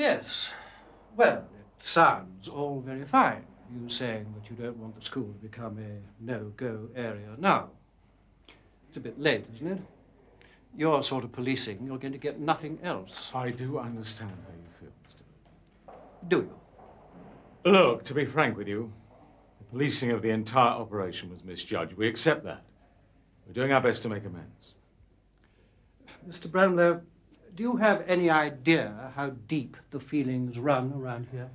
Yes. Well, it sounds all very fine, you saying that you don't want the school to become a no-go area now. It's a bit late, isn't it? Your sort of policing, you're going to get nothing else. I do understand how you feel, Mr. Do you? Look, to be frank with you, the policing of the entire operation was misjudged. We accept that. We're doing our best to make amends. Mr. Brownlow, do you have any idea how deep the feelings run around here?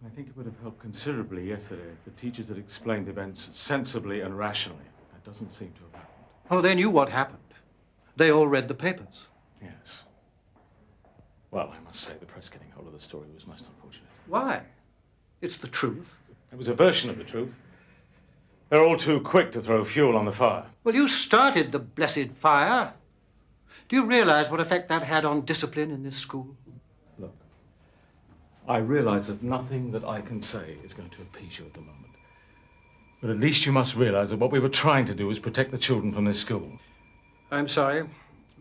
I think it would have helped considerably yesterday if the teachers had explained events sensibly and rationally. That doesn't seem to have happened. Oh, they knew what happened. They all read the papers. Yes. Well, I must say the press getting hold of the story was most unfortunate. Why? It's the truth. It was a version of the truth. They're all too quick to throw fuel on the fire. Well, you started the blessed fire. Do you realize what effect that had on discipline in this school? Look, I realize that nothing that I can say is going to appease you at the moment. But at least you must realize that what we were trying to do was protect the children from this school. I'm sorry.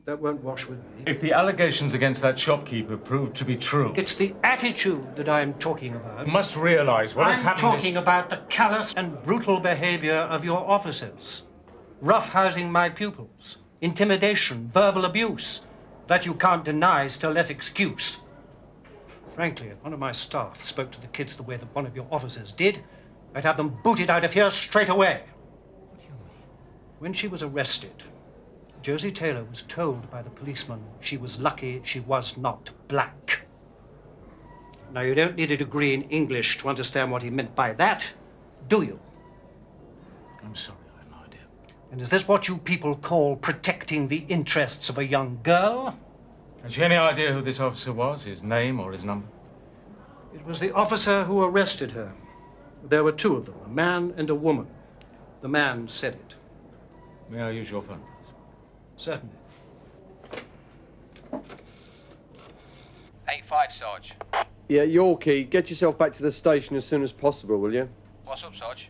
That won't wash with me. If the allegations against that shopkeeper proved to be true... It's the attitude that I'm talking about. You must realize what has happened... I'm talking about the callous and brutal behavior of your officers. Roughhousing my pupils. Intimidation, verbal abuse. That you can't deny is still less excuse. Frankly, if one of my staff spoke to the kids the way that one of your officers did, I'd have them booted out of here straight away. What do you mean? When she was arrested, Josie Taylor was told by the policeman she was lucky she was not black. Now, you don't need a degree in English to understand what he meant by that, do you? I'm sorry, I have no idea. And is this what you people call protecting the interests of a young girl? Has she any idea who this officer was, his name or his number? It was the officer who arrested her. There were two of them, a man and a woman. The man said it. May I use your phone, please? Certainly. 8-5, Sarge. Yeah, Yorkie, get yourself back to the station as soon as possible, will you? What's up, Sarge?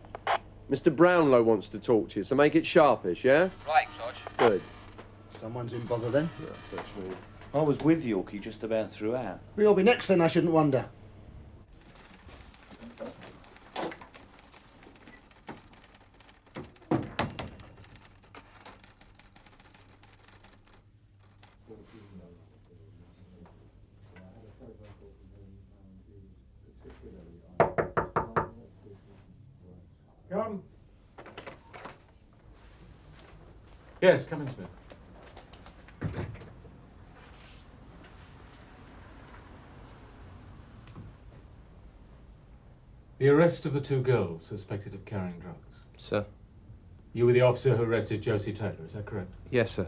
Mr. Brownlow wants to talk to you, so make it sharpish, yeah? Right, Sarge. Good. Someone's in bother then? Yes, that's me. I was with Yorkie just about throughout. We'll be next then, I shouldn't wonder. Come. Yes, come in, Smith. The arrest of the two girls suspected of carrying drugs. Sir? You were the officer who arrested Josie Taylor, is that correct? Yes, sir.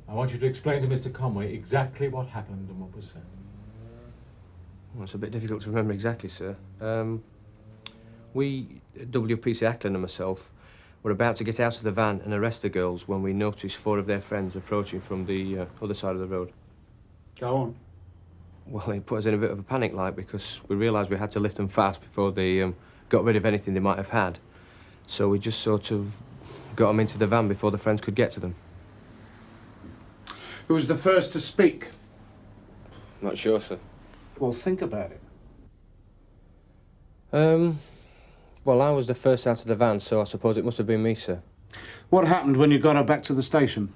I want you to explain to Mr. Conway exactly what happened and what was said. Well, it's a bit difficult to remember exactly, sir. We, WPC Ackland and myself, were about to get out of the van and arrest the girls when we noticed four of their friends approaching from the other side of the road. Go on. Well, it put us in a bit of a panic, like, because we realised we had to lift them fast before they got rid of anything they might have had. So we just sort of got them into the van before the friends could get to them. Who was the first to speak? Not sure, sir. Well, think about it. Well, I was the first out of the van, so I suppose it must have been me, sir. What happened when you got her back to the station?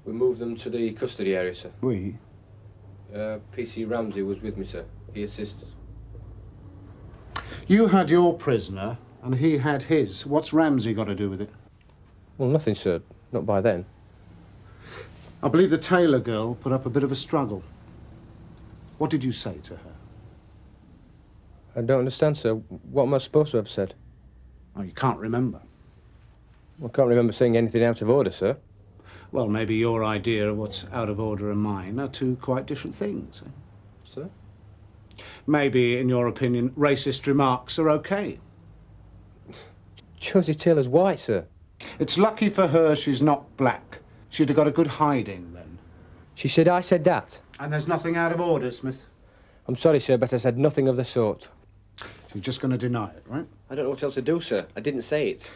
We moved them to the custody area, sir. We? PC Ramsey was with me, sir. He assisted. You had your prisoner, and he had his. What's Ramsey got to do with it? Well, nothing, sir. Not by then. I believe the Taylor girl put up a bit of a struggle. What did you say to her? I don't understand, sir. What am I supposed to have said? Oh, you can't remember. I can't remember saying anything out of order, sir. Well, maybe your idea of what's out of order and mine are two quite different things. Sir? Maybe, in your opinion, racist remarks are okay. Josie Taylor's white, sir. It's lucky for her she's not black. She'd have got a good hiding then. She said I said that. And there's nothing out of order, Smith. I'm sorry, sir, but I said nothing of the sort. She's just going to deny it, right? I don't know what else to do, sir. I didn't say it.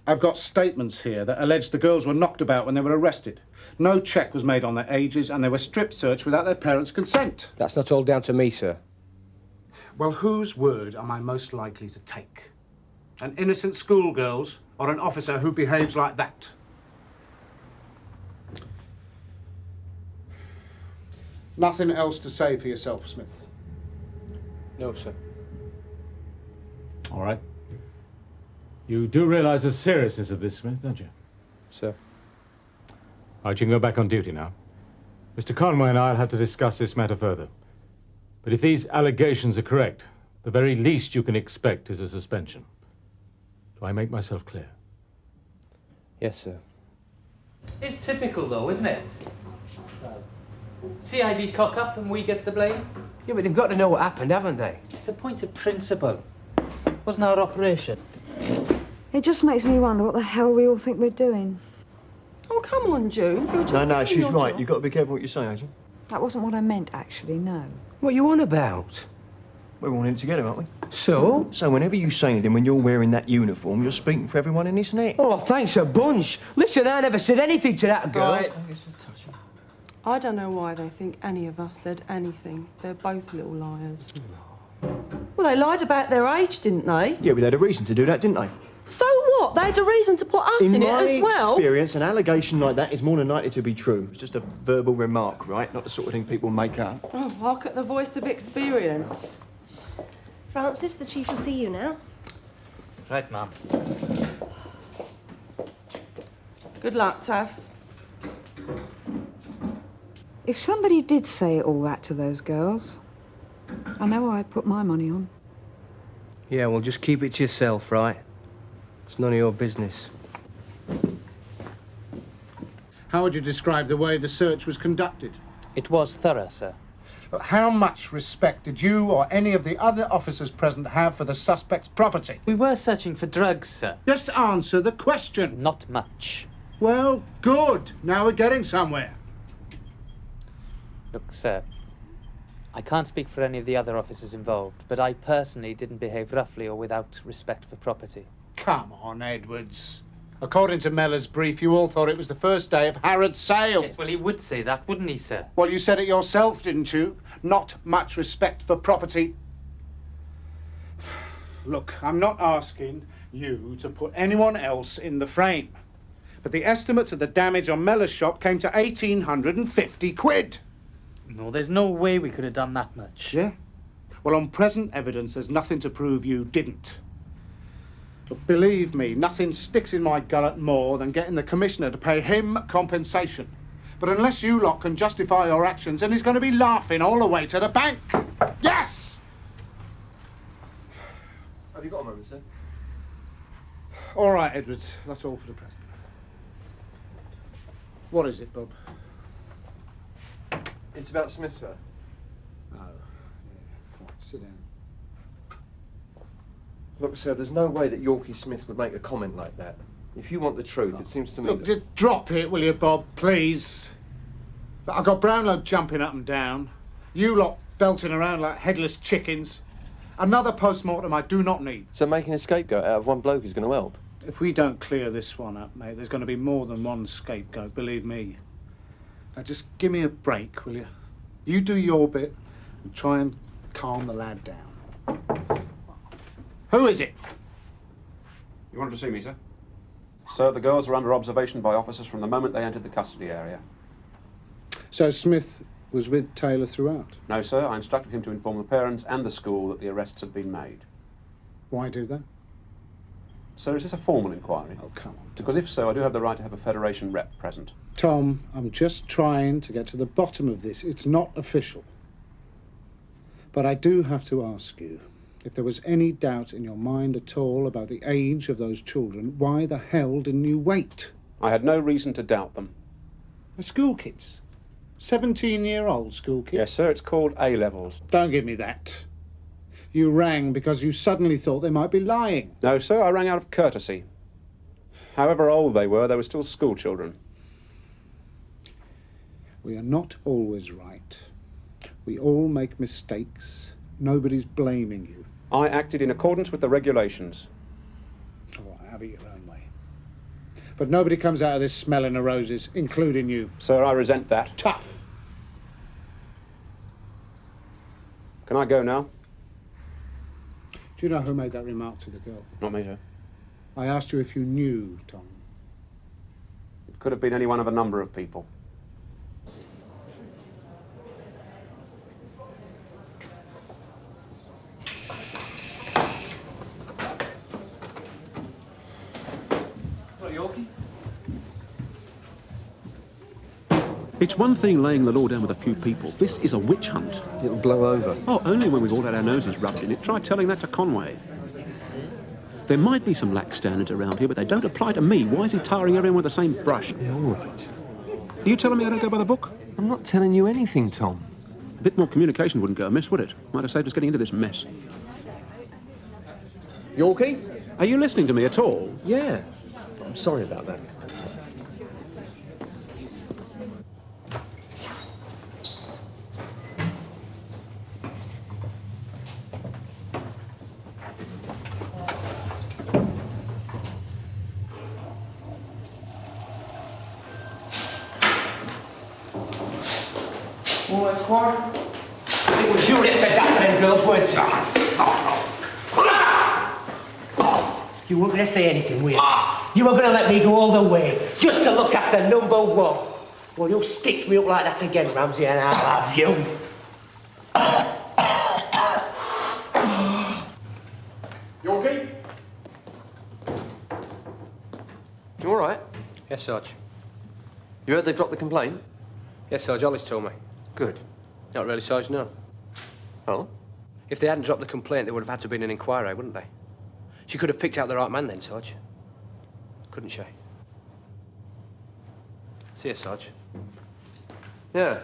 I've got statements here that allege the girls were knocked about when they were arrested. No check was made on their ages, and they were strip-searched without their parents' consent. That's not all down to me, sir. Well, whose word am I most likely to take? An innocent schoolgirl's or an officer who behaves like that? Nothing else to say for yourself, Smith? No, sir. All right. You do realise the seriousness of this, Smith, don't you? Sir. All right, you can go back on duty now. Mr. Conway and I will have to discuss this matter further. But if these allegations are correct, the very least you can expect is a suspension. Do I make myself clear? Yes, sir. It's typical, though, isn't it? CID cock up and we get the blame. Yeah, but they've got to know what happened, haven't they? It's a point of principle. Wasn't our operation? It just makes me wonder what the hell we all think we're doing. Oh, come on, June. You're just No, doing she's your right. job. You've got to be careful what you say, Agent. That wasn't what I meant, actually, no. What are you on about? We're all in it together, aren't we? So? So whenever you say anything when you're wearing that uniform, you're speaking for everyone in this net. Oh, thanks a bunch. Listen, I never said anything to that girl. Right. I guess I'll touch you. I don't know why they think any of us said anything. They're both little liars. Well, they lied about their age, didn't they? Yeah, but they had a reason to do that, didn't they? So what? They had a reason to put us in it as well. In my experience, an allegation like that is more than likely to be true. It's just a verbal remark, right? Not the sort of thing people make up. Oh, hark at the voice of experience. Francis, the chief will see you now. Right, ma'am. Good luck, Taff. If somebody did say all that to those girls, I know I'd put my money on. Yeah, well, just keep it to yourself, right? It's none of your business. How would you describe the way the search was conducted? It was thorough, sir. How much respect did you or any of the other officers present have for the suspect's property? We were searching for drugs, sir. Just answer the question. Not much. Well, good. Now we're getting somewhere. Look, sir, I can't speak for any of the other officers involved, but I personally didn't behave roughly or without respect for property. Come on, Edwards. According to Mellor's brief, you all thought it was the first day of Harrod's sale. Yes, well, he would say that, wouldn't he, sir? Well, you said it yourself, didn't you? Not much respect for property. Look, I'm not asking you to put anyone else in the frame. But the estimates of the damage on Mellor's shop came to 1,850 quid. No, there's no way we could have done that much. Yeah? Well, on present evidence, there's nothing to prove you didn't. Look, believe me, nothing sticks in my gullet more than getting the commissioner to pay him compensation. But unless you lot can justify your actions, then he's going to be laughing all the way to the bank. Yes! Have you got a moment, sir? All right, Edwards. That's all for the present. What is it, Bob? It's about Smith, sir. Oh, yeah. Come on, sit down. Look, sir, there's no way that Yorkie Smith would make a comment like that. If you want the truth, it seems to me Look, that... just drop it, will you, Bob, please? I've got Brownlow jumping up and down. You lot belting around like headless chickens. Another post-mortem I do not need. So making a scapegoat out of one bloke is going to help? If we don't clear this one up, mate, there's going to be more than one scapegoat, believe me. Now, just give me a break, will you? You do your bit and try and calm the lad down. Who is it? You wanted to see me, sir? Sir, the girls are under observation by officers from the moment they entered the custody area. So Smith was with Taylor throughout? No, sir, I instructed him to inform the parents and the school that the arrests had been made. Why do that? Sir, is this a formal inquiry? Oh, come on. Because if so, I do have the right to have a Federation rep present. Tom, I'm just trying to get to the bottom of this. It's not official. But I do have to ask you, if there was any doubt in your mind at all about the age of those children, why the hell didn't you wait? I had no reason to doubt them. They're school kids. 17-year-old school kids. Yes, sir, it's called A-levels. Don't give me that. You rang because you suddenly thought they might be lying. No, sir, I rang out of courtesy. However old they were still school children. We are not always right. We all make mistakes. Nobody's blaming you. I acted in accordance with the regulations. All right, have it your own way. But nobody comes out of this smelling of roses, including you. Sir, I resent that. Tough. Can I go now? Do you know who made that remark to the girl? Not me, sir. I asked you if you knew, Tom. It could have been any one of a number of people. It's one thing laying the law down with a few people. This is a witch hunt. It'll blow over. Oh, only when we've all had our noses rubbed in it. Try telling that to Conway. There might be some lax standards around here, but they don't apply to me. Why is he tarring everyone with the same brush? All right. Are you telling me I don't go by the book? I'm not telling you anything, Tom. A bit more communication wouldn't go amiss, would it? Might have saved us getting into this mess. Yorkie? Are you listening to me at all? Yeah. I'm sorry about that. All right, Squire? It was you that said that to them girls, weren't you? You weren't going to say anything, were you? You were going to let me go all the way, just to look after number one. Well, you'll stitch me up like that again, Ramsey, and I'll have you. Yorkie? You all right? Yes, Sarge. You heard they dropped the complaint? Yes, Sarge. Ollie's told me. Good. Not really, Sarge, no. Oh? If they hadn't dropped the complaint, there would have had to have been an inquiry, wouldn't they? She could have picked out the right man then, Sarge. Couldn't she? See you, Sarge. Yeah.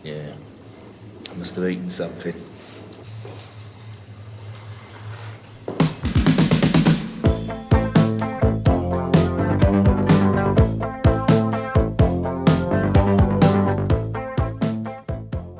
Yeah. I must have eaten something.